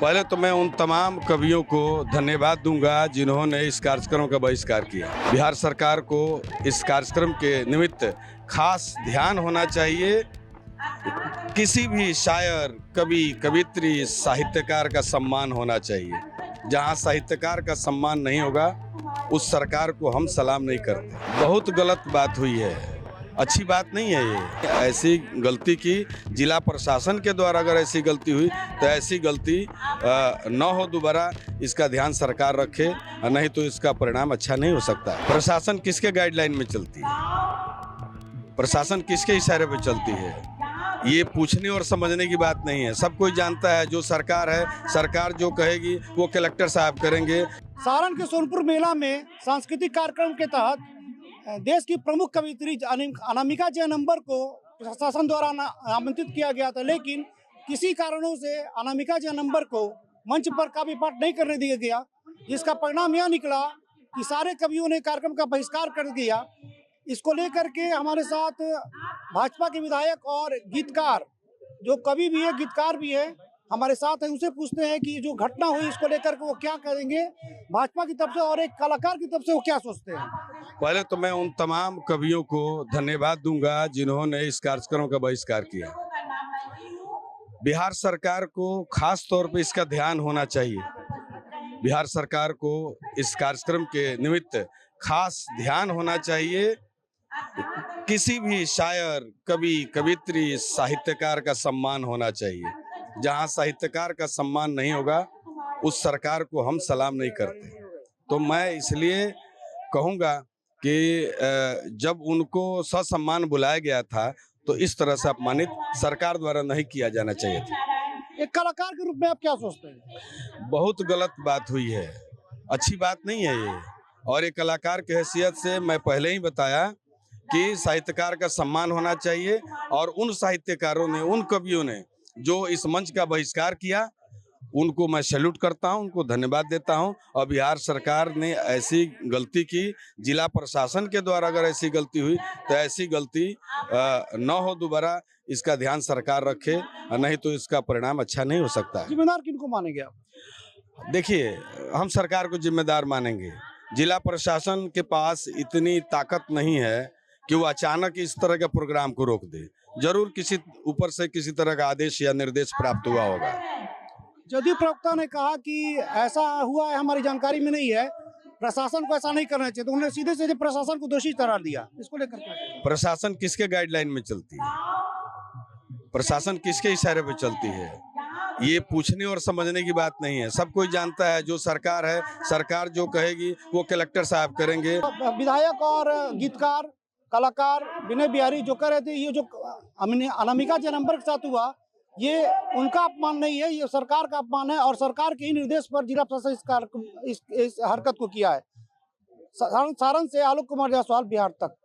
पहले तो मैं उन तमाम कवियों को धन्यवाद दूंगा जिन्होंने इस कार्यक्रम का बहिष्कार किया। बिहार सरकार को इस कार्यक्रम के निमित्त खास ध्यान होना चाहिए। किसी भी शायर, कवि, कवित्री, साहित्यकार का सम्मान होना चाहिए। जहां साहित्यकार का सम्मान नहीं होगा उस सरकार को हम सलाम नहीं करते। बहुत गलत बात हुई है, अच्छी बात नहीं है ये। ऐसी गलती की जिला प्रशासन के द्वारा अगर ऐसी गलती हुई तो ऐसी गलती न हो दोबारा, इसका ध्यान सरकार रखे, नहीं तो इसका परिणाम अच्छा नहीं हो सकता। प्रशासन किसके गाइडलाइन में चलती है, प्रशासन किसके इशारे पे चलती है, ये पूछने और समझने की बात नहीं है। सब कोई जानता है जो सरकार है, सरकार जो कहेगी वो कलेक्टर साहब करेंगे। सारण के सोनपुर मेला में सांस्कृतिक कार्यक्रम के तहत देश की प्रमुख कवियत्री अनामिका जयनंबर को प्रशासन द्वारा आमंत्रित किया गया था, लेकिन किसी कारणों से अनामिका जयनंबर को मंच पर काव्य पाठ नहीं करने दिया गया, जिसका परिणाम यह निकला कि सारे कवियों ने कार्यक्रम का बहिष्कार कर दिया। इसको लेकर के हमारे साथ भाजपा के विधायक और गीतकार, जो कवि भी है गीतकार भी है, हमारे साथ है। उनसे पूछते हैं कि जो घटना हुई इसको लेकर के वो क्या करेंगे भाजपा की तरफ से और एक कलाकार की तरफ से वो क्या सोचते हैं। पहले तो मैं उन तमाम कवियों को धन्यवाद दूंगा जिन्होंने इस कार्यक्रम का बहिष्कार किया। बिहार सरकार को खास तौर पे इसका ध्यान होना चाहिए। बिहार सरकार को इस कार्यक्रम के निमित्त खास ध्यान होना चाहिए। किसी भी शायर, कवि, कवित्री, साहित्यकार का सम्मान होना चाहिए। जहां साहित्यकार का सम्मान नहीं होगा उस सरकार को हम सलाम नहीं करते। तो मैं इसलिए कहूँगा कि जब उनको ससम्मान बुलाया गया था तो इस तरह से अपमानित सरकार द्वारा नहीं किया जाना चाहिए था। एक कलाकार के रूप में आप क्या सोचते हैं। बहुत गलत बात हुई है, अच्छी बात नहीं है ये। और एक कलाकार की हैसियत से मैं पहले ही बताया कि साहित्यकार का सम्मान होना चाहिए, और उन साहित्यकारों ने, उन कवियों ने जो इस मंच का बहिष्कार किया उनको मैं सैल्यूट करता हूं, उनको धन्यवाद देता हूं। और बिहार सरकार ने ऐसी गलती की, जिला प्रशासन के द्वारा अगर ऐसी गलती हुई तो ऐसी गलती न हो दोबारा, इसका ध्यान सरकार रखे, नहीं तो इसका परिणाम अच्छा नहीं हो सकता है। जिम्मेदार किनको मानेंगे आप। देखिए, हम सरकार को जिम्मेदार मानेंगे। जिला प्रशासन के पास इतनी ताकत नहीं है कि वो अचानक इस तरह के प्रोग्राम को रोक दे। जरूर किसी ऊपर से किसी तरह का आदेश या निर्देश प्राप्त हुआ होगा। जदयू प्रवक्ता ने कहा कि ऐसा हुआ है, हमारी जानकारी में नहीं है, प्रशासन को ऐसा नहीं करना चाहिए, तो उन्होंने सीधे सीधे प्रशासन को दोषी करार दिया। इसको लेकर प्रशासन किसके गाइडलाइन में चलती है, प्रशासन किसके इशारे पे चलती है, ये पूछने और समझने की बात नहीं है। सब कोई जानता है जो सरकार है, सरकार जो कहेगी वो कलेक्टर साहब करेंगे। विधायक और गीतकार कलाकार विनय बिहारी जो कह रहे थे ये जो अनामिका जयनंबर के साथ हुआ ये उनका अपमान नहीं है, ये सरकार का अपमान है, और सरकार के ही निर्देश पर जिला प्रशासन इस हरकत को किया है। सारण से आलोक कुमार जायसवाल, बिहार तक।